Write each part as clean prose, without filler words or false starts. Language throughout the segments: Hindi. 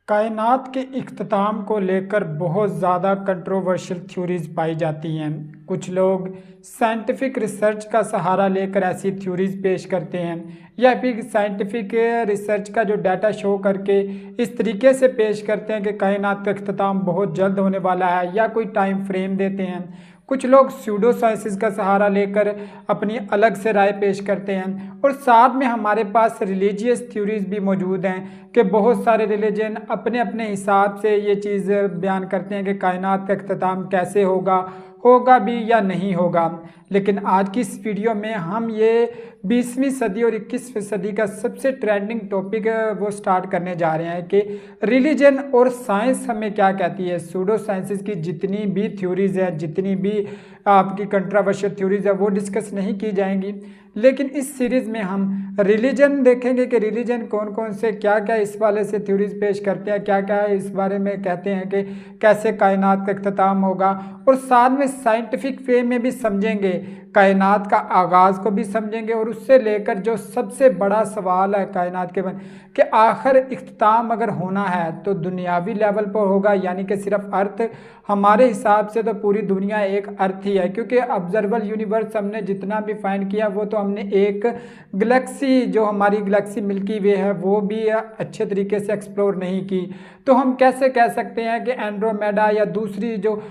कायनात के इख्तिताम को लेकर बहुत ज़्यादा कंट्रोवर्शियल थ्योरीज पाई जाती हैं। कुछ लोग साइंटिफिक रिसर्च का सहारा लेकर ऐसी थ्योरीज पेश करते हैं या फिर साइंटिफिक रिसर्च का जो डाटा शो करके इस तरीके से पेश करते हैं कि कायनात का इख्तिताम बहुत जल्द होने वाला है या कोई टाइम फ्रेम देते हैं। कुछ लोग स्यूडो साइंसेस का सहारा लेकर अपनी अलग से राय पेश करते हैं और साथ में हमारे पास रिलीजियस थ्योरीज भी मौजूद हैं कि बहुत सारे रिलीजन अपने अपने हिसाब से ये चीज़ बयान करते हैं कि कायनात का इख्तिताम कैसे होगा भी या नहीं होगा। लेकिन आज की इस वीडियो में हम ये 20वीं सदी और 21वीं सदी का सबसे ट्रेंडिंग टॉपिक वो स्टार्ट करने जा रहे हैं कि रिलीजन और साइंस हमें क्या कहती है। सूडो साइंसेस की जितनी भी थ्योरीज है, जितनी भी आपकी कंट्रोवर्शियल थ्योरीज है, वो डिस्कस नहीं की जाएंगी। लेकिन इस सीरीज़ में हम रिलीजन देखेंगे कि रिलीजन कौन कौन से क्या क्या इस वाले से थ्योरीज पेश करते हैं, क्या क्या इस बारे में कहते हैं कि कैसे कायनात का इख्तिताम होगा, और साथ में साइंटिफिक वे में भी समझेंगे, कायनात का आगाज़ को भी समझेंगे और उससे लेकर जो सबसे बड़ा सवाल है कायनात के बन कि आखिर इख्तिताम अगर होना है तो दुनियावी लेवल पर होगा, यानी कि सिर्फ अर्थ। हमारे हिसाब से तो पूरी दुनिया एक अर्थ ही है, क्योंकि ऑब्जर्वर यूनिवर्स हमने जितना भी फाइंड किया वो तो हमने एक गैलेक्सी, जो हमारी गैलेक्सी मिल्की वे है, वो भी अच्छे तरीके से एक्सप्लोर नहीं की। तो हम कैसे कह सकते हैं कि एंड्रोमेडा या दूसरी जो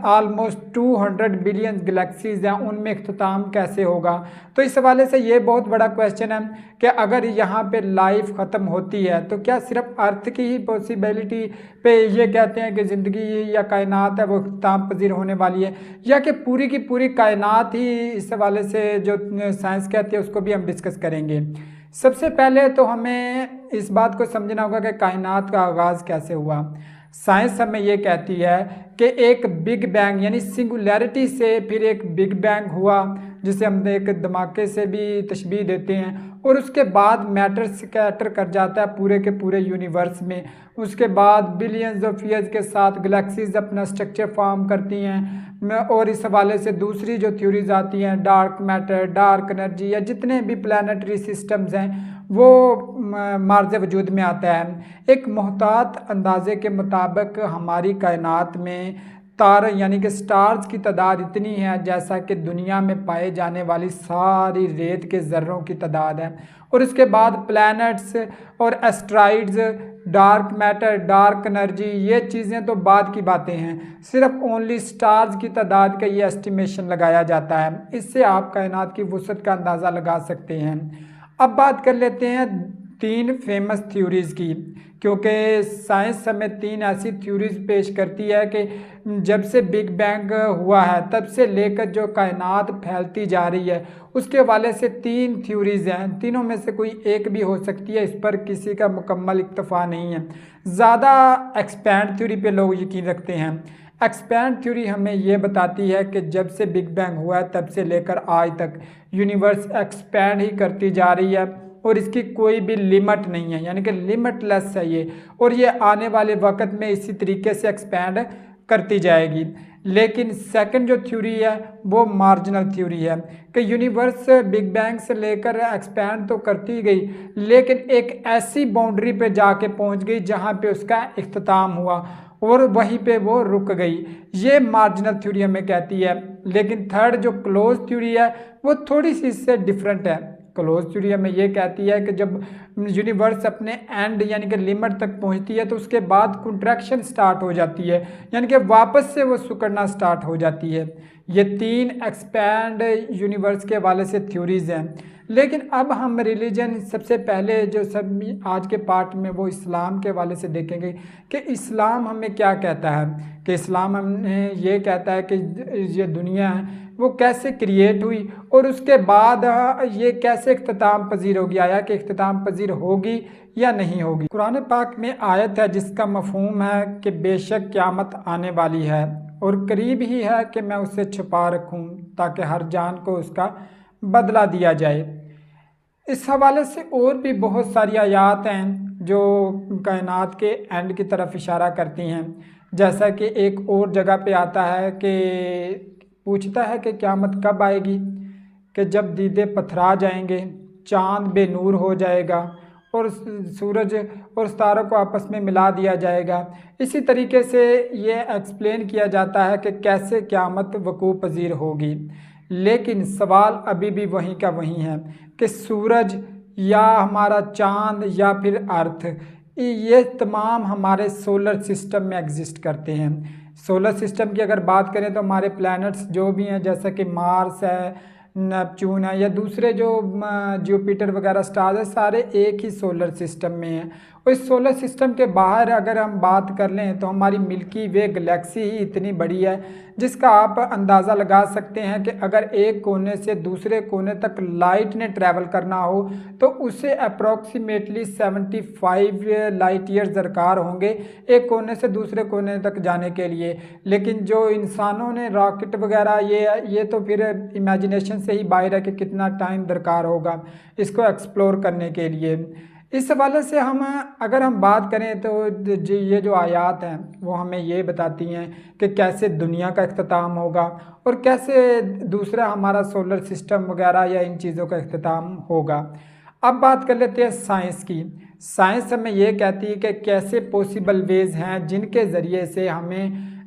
ऑलमोस्ट 200 बिलियन गैलेक्सीज हैं उनमें इख्तिताम कैसे होगा। तो इस हवाले से ये बहुत बड़ा क्वेश्चन है कि अगर यहाँ पे लाइफ ख़त्म होती है तो क्या सिर्फ अर्थ की ही पॉसिबिलिटी पे ये कहते हैं कि ज़िंदगी या कायनात है वो इख्तिताम पजीर होने वाली है, या कि पूरी की पूरी कायनात ही। इस हवाले से जो साइंस कहती है उसको भी हम डिस्कस करेंगे। सबसे पहले तो हमें इस बात को समझना होगा कि कायनात का आगाज़ कैसे हुआ। साइंस हमें ये कहती है कि एक बिग बैंग यानी सिंगुलैरिटी से फिर एक बिग बैंग हुआ, जिसे हम एक धमाके से भी तशबीह देते हैं, और उसके बाद मैटर स्कैटर कर जाता है पूरे के पूरे यूनिवर्स में। उसके बाद बिलियंस ऑफ ईयर्स के साथ गैलेक्सीज अपना स्ट्रक्चर फॉर्म करती हैं। और इस हवाले से दूसरी जो थ्योरीज आती हैं, डार्क मैटर, डार्क एनर्जी, या जितने भी प्लानिटरी सिस्टम्स हैं वो मार्ज़ वजूद में आता है। एक मोहतात अंदाजे के मुताबिक हमारी कायनात में तारे यानी कि स्टार्स की तादाद इतनी है जैसा कि दुनिया में पाए जाने वाली सारी रेत के ज़र्रों की तादाद है। और उसके बाद प्लैनेट्स और asteroids, dark matter, dark energy, ये चीज़ें तो बाद की बातें हैं। सिर्फ ओनली स्टार्स की तादाद का ये एस्टिमेशन लगाया जाता है। इससे आप कायनात की वसअत का अंदाज़ा लगा सकते हैं। अब बात कर लेते हैं 3 फेमस थ्योरीज़ की, क्योंकि साइंस हमें 3 ऐसी थ्योरीज पेश करती है कि जब से बिग बैंग हुआ है तब से लेकर जो कायनात फैलती जा रही है उसके हवाले से 3 थ्योरीज हैं। तीनों में से कोई एक भी हो सकती है, इस पर किसी का मुकम्मल इत्तफाक नहीं है। ज़्यादा एक्सपैंड थ्योरी पे लोग यकीन रखते हैं। एक्सपैंड थ्योरी हमें ये बताती है कि जब से बिग बैंग हुआ है तब से लेकर आज तक यूनिवर्स एक्सपैंड ही करती जा रही है और इसकी कोई भी लिमिट नहीं है, यानी कि लिमिटलेस है ये, और ये आने वाले वक्त में इसी तरीके से एक्सपैंड करती जाएगी। लेकिन सेकंड जो थ्योरी है वो मार्जिनल थ्योरी है कि यूनिवर्स बिग बैंग से लेकर एक्सपैंड तो करती गई, लेकिन एक ऐसी बाउंड्री पे जाके पहुंच गई जहां पे उसका इख्तिताम हुआ और वहीं पे वो रुक गई। ये मार्जिनल थ्योरी हमें कहती है। लेकिन थर्ड जो क्लोज थ्योरी है वो थोड़ी सी इससे डिफरेंट है। क्लोज थ्योरी हमें ये कहती है कि जब यूनिवर्स अपने एंड यानी कि लिमिट तक पहुंचती है तो उसके बाद कंट्रैक्शन स्टार्ट हो जाती है, यानी कि वापस से वो सिकुड़ना स्टार्ट हो जाती है। ये 3 एक्सपैंड यूनिवर्स के हवाले से थ्योरीज हैं। लेकिन अब हम रिलीजन सबसे पहले जो सब आज के पार्ट में वो इस्लाम के हवाले से देखेंगे कि इस्लाम हमें क्या कहता है। कि इस्लाम हमें ये कहता है कि ये दुनिया है वो कैसे क्रिएट हुई और उसके बाद ये कैसे इख्तिताम पजीर होगी, आया कि इख्तिताम पजीर होगी या नहीं होगी। कुरान पाक में आयत है जिसका मफहूम है कि बेशक क़यामत आने वाली है और करीब ही है कि मैं उसे छुपा रखूं ताकि हर जान को उसका बदला दिया जाए। इस हवाले से और भी बहुत सारी आयात हैं जो कायनात के एंड की तरफ इशारा करती हैं। जैसा कि एक और जगह पे आता है कि पूछता है कि क़यामत कब आएगी, कि जब दीदे पथरा जाएंगे, चाँद बेनूर हो जाएगा और सूरज और सितारों को आपस में मिला दिया जाएगा। इसी तरीके से ये एक्सप्लेन किया जाता है कि कैसे क़यामत वकूअ पजीर होगी। लेकिन सवाल अभी भी वहीं का वहीं है कि सूरज या हमारा चाँद या फिर अर्थ, ये तमाम हमारे सोलर सिस्टम में एग्जिस्ट करते हैं। सोलर सिस्टम की अगर बात करें तो हमारे प्लैनेट्स जो भी हैं, जैसा कि मार्स है, नेपच्यून है, या दूसरे जो जुपिटर वगैरह स्टार्स है, सारे एक ही सोलर सिस्टम में हैं। और इस सोलर सिस्टम के बाहर अगर हम बात कर लें तो हमारी मिल्की वे गैलेक्सी ही इतनी बड़ी है जिसका आप अंदाज़ा लगा सकते हैं कि अगर एक कोने से दूसरे कोने तक लाइट ने ट्रैवल करना हो तो उसे अप्रॉक्सीमेटली 75 लाइट ईयर्स दरकार होंगे एक कोने से दूसरे कोने तक जाने के लिए। लेकिन जो इंसानों ने रॉकेट वगैरह ये तो फिर इमेजिनेशन से ही बाहर है कि कितना टाइम दरकार होगा इसको एक्सप्लोर करने के लिए। इस हवाले से अगर हम बात करें तो ये जो आयात हैं वो हमें ये बताती हैं कि कैसे दुनिया का इख्तिताम होगा और कैसे दूसरा हमारा सोलर सिस्टम वगैरह या इन चीज़ों का इख्तिताम होगा। अब बात कर लेते हैं साइंस की। साइंस हमें ये कहती है कि कैसे पॉसिबल वेज़ हैं जिनके ज़रिए से हमें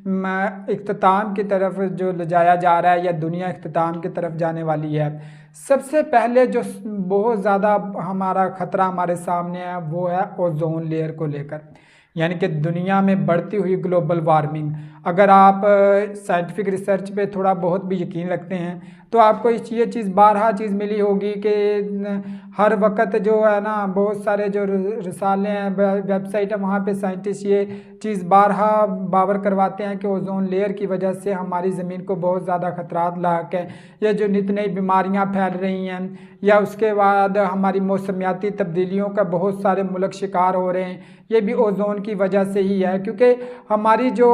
इख्तिताम की तरफ जो ले जाया जा रहा है या दुनिया इख्तिताम की तरफ जाने वाली है। सबसे पहले जो बहुत ज़्यादा हमारा ख़तरा हमारे सामने है वो है ओजोन लेयर को लेकर, यानी कि दुनिया में बढ़ती हुई ग्लोबल वार्मिंग। अगर आप साइंटिफिक रिसर्च पे थोड़ा बहुत भी यकीन रखते हैं तो आपको ये चीज़ बारहा चीज़ मिली होगी कि हर वक्त जो है ना बहुत सारे जो रिसाले हैं, वेबसाइट है, वहाँ पे साइंटिस्ट ये चीज़ बारहा बावर करवाते हैं कि ओजोन लेयर की वजह से हमारी ज़मीन को बहुत ज़्यादा ख़तरात लाक है, या जो नित नई बीमारियाँ फैल रही हैं, या उसके बाद हमारी मौसमियाती तब्दीलियों का बहुत सारे मुल्क शिकार हो रहे हैं, ये भी ओजोन की वजह से ही है। क्योंकि हमारी जो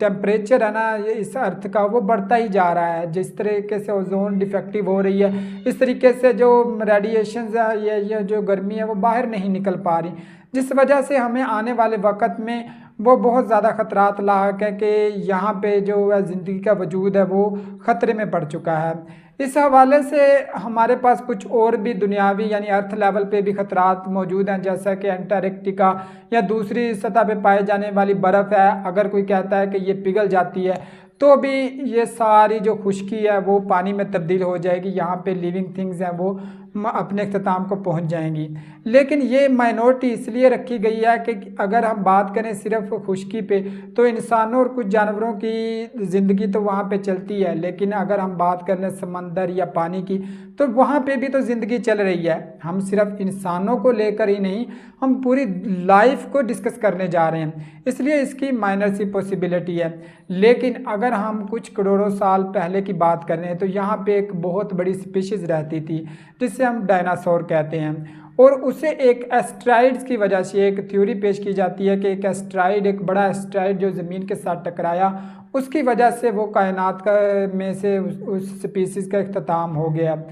टेम्परेचर है ना इस अर्थ का वो बढ़ता ही जा रहा है। जिस तरीके से ओजोन डिफेक्टिव हो रही है इस तरीके से जो रेडिएशन है ये जो गर्मी है वो बाहर नहीं निकल पा रही, जिस वजह से हमें आने वाले वक्त में वो बहुत ज़्यादा ख़तरात लाक है कि यहाँ पे जो ज़िंदगी का वजूद है वो ख़तरे में पड़ चुका है। इस हवाले से हमारे पास कुछ और भी दुनियावी यानी अर्थ लेवल पे भी ख़तरात मौजूद हैं, जैसा कि अंटार्कटिका या दूसरी सतह पे पाए जाने वाली बर्फ़ है। अगर कोई कहता है कि ये पिघल जाती है तो भी ये सारी जो खुश्की है वो पानी में तब्दील हो जाएगी, यहाँ पे लिविंग थिंग्स हैं वो अपने अख्ताम को पहुँच जाएंगी। लेकिन ये माइनॉरिटी इसलिए रखी गई है कि अगर हम बात करें सिर्फ खुश्की पे तो इंसानों और कुछ जानवरों की ज़िंदगी तो वहाँ पे चलती है, लेकिन अगर हम बात कर लें समंदर या पानी की तो वहाँ पे भी तो ज़िंदगी चल रही है। हम सिर्फ इंसानों को लेकर ही नहीं, हम पूरी लाइफ को डिस्कस करने जा रहे हैं, इसलिए इसकी माइनर सी पॉसिबिलिटी है। लेकिन अगर हम कुछ करोड़ों साल पहले की बात कर रहे हैं तो यहाँ पे एक बहुत बड़ी स्पीशीज़ रहती थी जिसे हम डायनासोर कहते हैं, और उसे एक एस्ट्राइड्स की वजह से एक थ्योरी पेश की जाती है कि एक एस्ट्राइड, एक बड़ा एस्ट्राइड जो ज़मीन के साथ टकराया उसकी वजह से वो कायनात का में से उस स्पीशीज़ का इख्तिताम हो गया।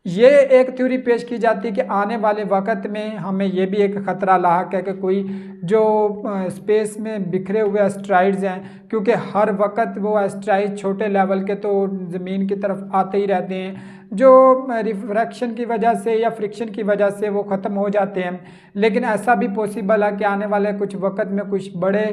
ये एक थ्योरी पेश की जाती है कि आने वाले वक्त में हमें ये भी एक ख़तरा लाक है कि कोई जो स्पेस में बिखरे हुए एस्ट्राइड्स हैं, क्योंकि हर वक्त वो एस्ट्राइड छोटे लेवल के तो ज़मीन की तरफ आते ही रहते हैं, जो रिफ्रैक्शन की वजह से या फ्रिक्शन की वजह से वो ख़त्म हो जाते हैं। लेकिन ऐसा भी पॉसिबल है कि आने वाले कुछ वक्त में कुछ बड़े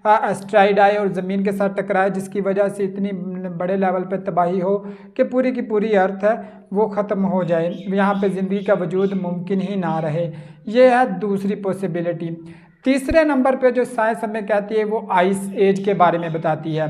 एस्ट्राइड आए और ज़मीन के साथ टकराए जिसकी वजह से इतनी बड़े लेवल पे तबाही हो कि पूरी की पूरी अर्थ है वो ख़त्म हो जाए, यहाँ पे ज़िंदगी का वजूद मुमकिन ही ना रहे। ये है दूसरी पॉसिबिलिटी। तीसरे नंबर पे जो साइंस हमें कहती है वो आइस एज के बारे में बताती है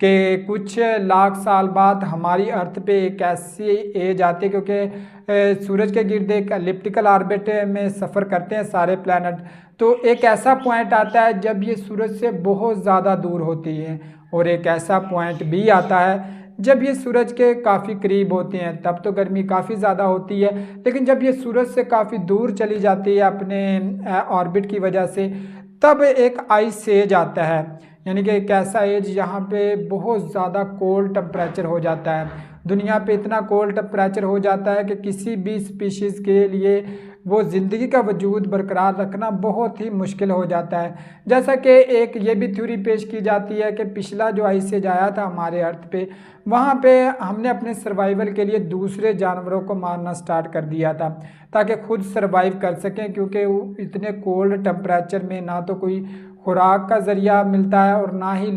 कि कुछ लाख साल बाद हमारी अर्थ पे एक ऐसी एज आती है, क्योंकि सूरज के गिर्द एक एलिप्टिकल ऑर्बिट में सफ़र करते हैं सारे प्लैनेट, तो एक ऐसा पॉइंट आता है जब ये सूरज से बहुत ज़्यादा दूर होती है, और एक ऐसा पॉइंट भी आता है जब ये सूरज के काफ़ी करीब होती हैं। तब तो गर्मी काफ़ी ज़्यादा होती है, लेकिन जब ये सूरज से काफ़ी दूर चली जाती है अपने ऑर्बिट की वजह से, तब एक आइस एज आता है, यानी कि एक ऐसा एज यहाँ पे बहुत ज़्यादा कोल्ड टेम्परेचर हो जाता है। दुनिया पे इतना कोल्ड टेम्परेचर हो जाता है कि किसी भी स्पीशीज़ के लिए वो ज़िंदगी का वजूद बरकरार रखना बहुत ही मुश्किल हो जाता है। जैसा कि एक ये भी थ्योरी पेश की जाती है कि पिछला जो आइस एज आया था हमारे अर्थ पे, वहाँ पे हमने अपने सर्वाइवल के लिए दूसरे जानवरों को मारना स्टार्ट कर दिया था ताकि खुद सर्वाइव कर सकें, क्योंकि वो इतने कोल्ड टेम्परेचर में ना तो कोई खुराक का ज़रिया मिलता है और ना ही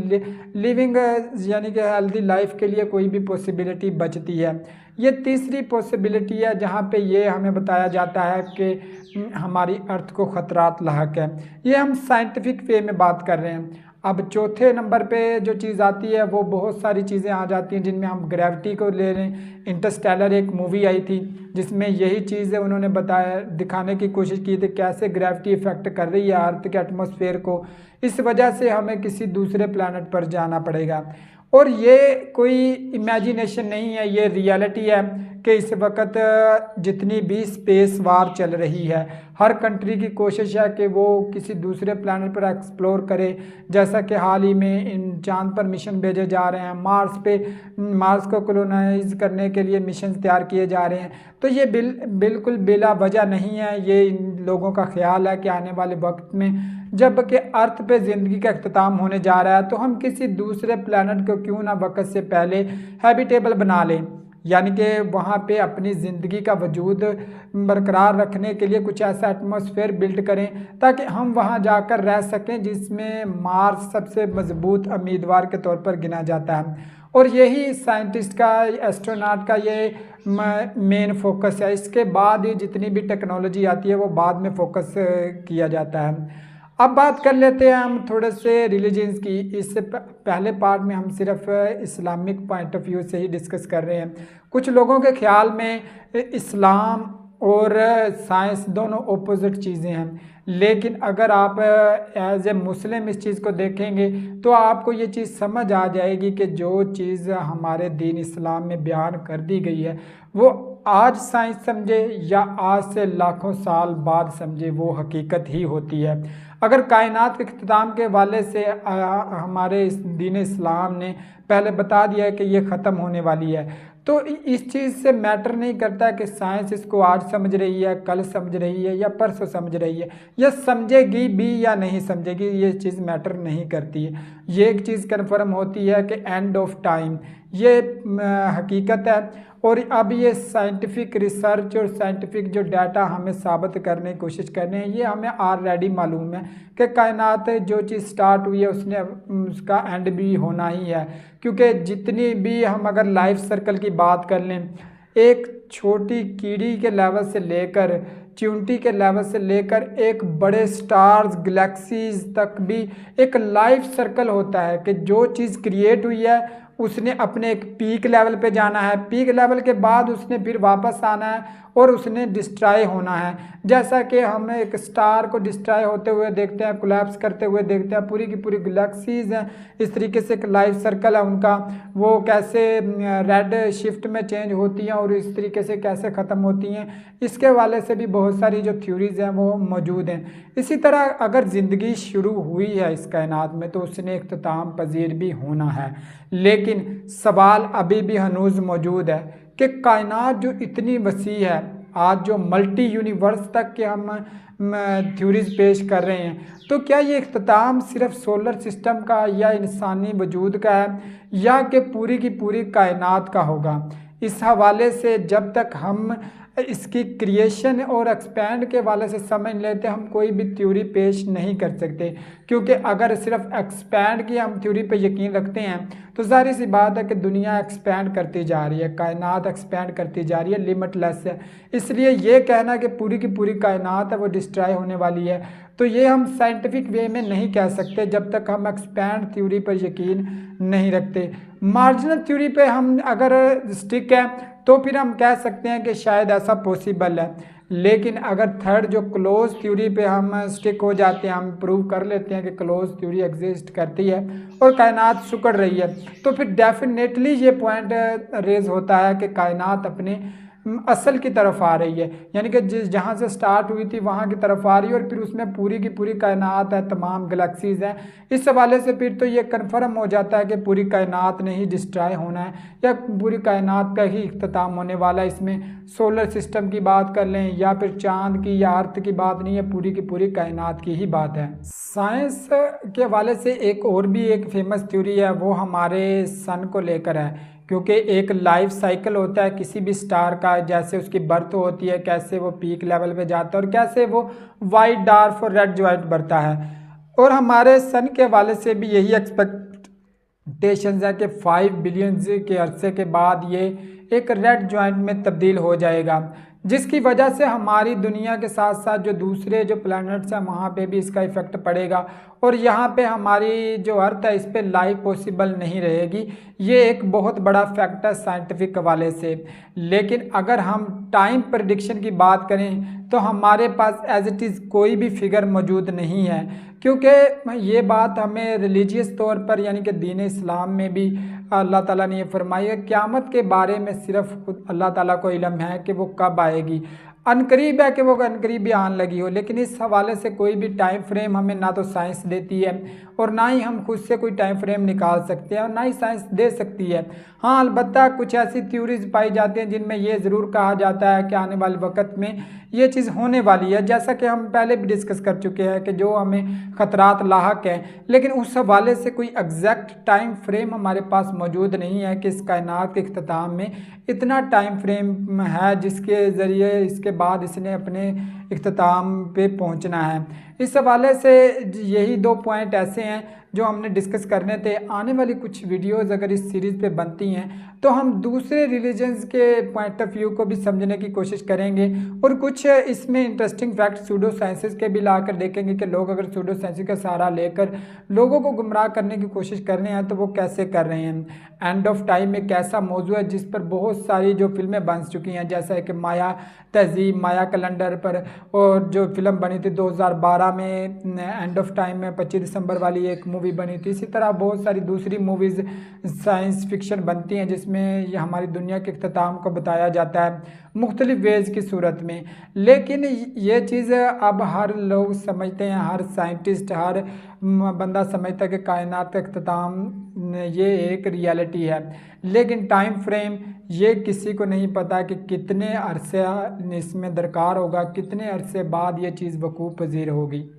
लिविंग यानी कि हेल्दी लाइफ के लिए कोई भी पॉसिबिलिटी बचती है। ये तीसरी पॉसिबिलिटी है जहाँ पे ये हमें बताया जाता है कि हमारी अर्थ को ख़तरात लाहक है। ये हम साइंटिफिक वे में बात कर रहे हैं। अब चौथे नंबर पे जो चीज़ आती है वो बहुत सारी चीज़ें आ जाती हैं जिनमें हम ग्रेविटी को ले रहे हैं। इंटरस्टेलर एक मूवी आई थी जिसमें यही चीज़ें उन्होंने बताया, दिखाने की कोशिश की थी कैसे ग्रेविटी इफेक्ट कर रही है अर्थ के एटमॉस्फेयर को। इस वजह से हमें किसी दूसरे प्लैनेट पर जाना पड़ेगा। और ये कोई इमेजिनेशन नहीं है, ये रियलिटी है कि इस वक्त जितनी भी स्पेस वार चल रही है, हर कंट्री की कोशिश है कि वो किसी दूसरे प्लैनेट पर एक्सप्लोर करे। जैसा कि हाल ही में इन चांद पर मिशन भेजे जा रहे हैं, मार्स को कॉलोनाइज करने के लिए मिशन तैयार किए जा रहे हैं। तो ये बिल्कुल बिला वजह नहीं है, ये इन लोगों का ख्याल है कि आने वाले वक्त में जब कि अर्थ पे ज़िंदगी का अख्ताम होने जा रहा है तो हम किसी दूसरे प्लैनेट को क्यों ना वक्त से पहले हैबिटेबल बना लें, यानी कि वहाँ पे अपनी ज़िंदगी का वजूद बरकरार रखने के लिए कुछ ऐसा एटमॉस्फेयर बिल्ड करें ताकि हम वहाँ जाकर रह सकें, जिसमें मार्स सबसे मजबूत उम्मीदवार के तौर पर गिना जाता है। और यही साइंटिस्ट का, एस्ट्रोनॉट का ये मेन फोकस है। इसके बाद ही जितनी भी टेक्नोलॉजी आती है वो बाद में फोकस किया जाता है। अब बात कर लेते हैं हम थोड़े से रिलीजन्स की। इससे पहले पार्ट में हम सिर्फ इस्लामिक पॉइंट ऑफ व्यू से ही डिस्कस कर रहे हैं। कुछ लोगों के ख्याल में इस्लाम और साइंस दोनों ओपोजिट चीज़ें हैं, लेकिन अगर आप एज ए मुस्लिम इस चीज़ को देखेंगे तो आपको ये चीज़ समझ आ जाएगी कि जो चीज़ हमारे दीन इस्लाम में बयान कर दी गई है वो आज साइंस समझे या आज से लाखों साल बाद समझे, वो हकीकत ही होती है। अगर कायनात के इख्तिताम के वाले से हमारे दीन इस्लाम ने पहले बता दिया है कि ये ख़त्म होने वाली है, तो इस चीज़ से मैटर नहीं करता कि साइंस इसको आज समझ रही है, कल समझ रही है या परसों समझ रही है, या समझेगी भी या नहीं समझेगी, ये चीज़ मैटर नहीं करती है। ये एक चीज़ कन्फर्म होती है कि एंड ऑफ टाइम ये हकीकत है। और अब ये साइंटिफिक रिसर्च और साइंटिफिक जो डाटा हमें साबित करने की कोशिश कर रहे हैं, ये हमें ऑलरेडी मालूम है कि कायनात जो चीज़ स्टार्ट हुई है उसने उसका एंड भी होना ही है। क्योंकि जितनी भी हम अगर लाइफ सर्कल की बात कर लें, एक छोटी कीड़ी के लेवल से लेकर चींटी के लेवल से लेकर एक बड़े स्टार्स गैलेक्सीज तक भी एक लाइफ सर्कल होता है कि जो चीज़ क्रिएट हुई है उसने अपने एक पीक लेवल पे जाना है, पीक लेवल के बाद उसने फिर वापस आना है और उसने डिस्ट्रॉय होना है। जैसा कि हम एक स्टार को डिस्ट्रॉय होते हुए देखते हैं, कोलैप्स करते हुए देखते हैं, पूरी की पूरी गैलेक्सीज हैं, इस तरीके से एक लाइफ सर्कल है उनका, वो कैसे रेड शिफ्ट में चेंज होती हैं और इस तरीके से कैसे ख़त्म होती हैं, इसके वाले से भी बहुत सारी जो थ्योरीज हैं वो मौजूद हैं। इसी तरह अगर ज़िंदगी शुरू हुई है इस कायनात में तो उसने इख्तिताम पजीर भी होना है। लेकिन सवाल अभी भी हनूज़ मौजूद है कि कायनात जो इतनी वसी है, आज जो मल्टी यूनिवर्स तक के हम थ्योरीज पेश कर रहे हैं, तो क्या ये इख्तिताम सिर्फ सोलर सिस्टम का या इंसानी वजूद का है या कि पूरी की पूरी कायनात का होगा? इस हवाले से जब तक हम इसकी क्रिएशन और एक्सपैंड के वाले से समझ लेते हम कोई भी थ्योरी पेश नहीं कर सकते। क्योंकि अगर सिर्फ एक्सपैंड की हम थ्योरी पे यकीन रखते हैं तो जाहिर सी बात है कि दुनिया एक्सपैंड करती जा रही है, कायनात एक्सपैंड करती जा रही है, लिमिटलेस है। इसलिए ये कहना कि पूरी की पूरी कायनात है वो डिस्ट्रॉय होने वाली है, तो ये हम साइंटिफिक वे में नहीं कह सकते जब तक हम एक्सपैंड थ्योरी पर यकीन नहीं रखते। मार्जिनल थ्योरी पे हम अगर स्टिक है तो फिर हम कह सकते हैं कि शायद ऐसा पॉसिबल है। लेकिन अगर थर्ड जो क्लोज थ्योरी पे हम स्टिक हो जाते हैं, हम प्रूव कर लेते हैं कि क्लोज थ्योरी एग्जिस्ट करती है और कायनात सिकुड़ रही है, तो फिर डेफिनेटली ये पॉइंट रेज होता है कि कायनात अपने असल की तरफ आ रही है, यानी कि जहाँ से स्टार्ट हुई थी वहाँ की तरफ आ रही है, और फिर उसमें पूरी की पूरी कायनात है, तमाम गैलेक्सीज हैं। इस हवाले से फिर तो ये कन्फर्म हो जाता है कि पूरी कायनात ने ही डिस्ट्रॉय होना है, या पूरी कायनात का ही इख्तिताम होने वाला है। इसमें सोलर सिस्टम की बात कर लें या फिर चाँद की या अर्थ की बात नहीं है, पूरी की पूरी कायनात की ही बात है। साइंस के हवाले से एक और भी एक फेमस थ्योरी है, वो हमारे सन को लेकर है, क्योंकि एक लाइफ साइकिल होता है किसी भी स्टार का, जैसे उसकी बर्थ होती है, कैसे वो पीक लेवल पे जाता है और कैसे वो वाइट डार्क और रेड ज्वाइंट बढ़ता है। और हमारे सन के हवाले से भी यही एक्सपेक्टेशंस है कि 5 बिलियन के अरसे के बाद ये एक रेड ज्वाइंट में तब्दील हो जाएगा, जिसकी वजह से हमारी दुनिया के साथ साथ जो दूसरे जो प्लैनेट्स हैं वहाँ पे भी इसका इफ़ेक्ट पड़ेगा, और यहाँ पे हमारी जो अर्थ है इस पर लाइफ पॉसिबल नहीं रहेगी। ये एक बहुत बड़ा फैक्ट है साइंटिफिक हवाले से। लेकिन अगर हम टाइम प्रेडिक्शन की बात करें तो हमारे पास एज इट इज़ कोई भी फिगर मौजूद नहीं है, क्योंकि ये बात हमें रिलीजियस तौर पर यानी कि दीन इस्लाम में भी अल्लाह ताला ने ये फरमाई है, क़यामत के बारे में सिर्फ खुद अल्लाह ताला को इल्म है कि वो कब आएगी। अनकरीब है कि वो अनकरीब भी आने लगी हो, लेकिन इस हवाले से कोई भी टाइम फ्रेम हमें ना तो साइंस देती है और ना ही हम खुद से कोई टाइम फ्रेम निकाल सकते हैं और ना ही साइंस दे सकती है। हाँ, अलबत्ता कुछ ऐसी थ्योरीज पाई जाती हैं जिनमें ये ज़रूर कहा जाता है कि आने वाले वक्त में ये चीज़ होने वाली है, जैसा कि हम पहले भी डिस्कस कर चुके हैं कि जो हमें ख़तरात लाहक हैं, लेकिन उस हवाले से कोई एग्जैक्ट टाइम फ्रेम हमारे पास मौजूद नहीं है कि इस कायनात के इख्तिताम में इतना टाइम फ्रेम है जिसके ज़रिए इसके बाद इसने अपने इख्तिताम पे पहुंचना है। इस हवाले से यही 2 पॉइंट ऐसे हैं जो हमने डिस्कस करने थे। आने वाली कुछ वीडियोज़ अगर इस सीरीज़ पे बनती हैं तो हम दूसरे रिलीजन्स के पॉइंट ऑफ व्यू को भी समझने की कोशिश करेंगे और कुछ इसमें इंटरेस्टिंग फैक्ट सूडो साइंसेस के भी लाकर देखेंगे कि लोग अगर सूडो साइंस का सहारा लेकर लोगों को गुमराह करने की कोशिश कर रहे हैं तो वो कैसे कर रहे हैं। एंड ऑफ टाइम एक ऐसा मौजू है जिस पर बहुत सारी जो फिल्में बन चुकी हैं, जैसा कि माया तहजीब, माया कैलेंडर पर, और जो फिल्म बनी थी 2012 में एंड ऑफ टाइम में 25 दिसंबर वाली एक मूवी बनी थी। इसी तरह बहुत सारी दूसरी मूवीज़ साइंस फिक्शन बनती हैं जिसमें ये हमारी दुनिया के इख्तिताम को बताया जाता है मुख्तलिफ वेज की सूरत में। लेकिन ये चीज़ अब हर लोग समझते हैं, हर साइंटिस्ट, हर बंदा समझता है कि कायनात का इख्तिताम ये एक रियलिटी है, लेकिन टाइम फ्रेम ये किसी को नहीं पता कि कितने अरसे इसमें दरकार होगा, कितने अरसे बाद ये चीज़ वकूफ़ पज़ीर होगी।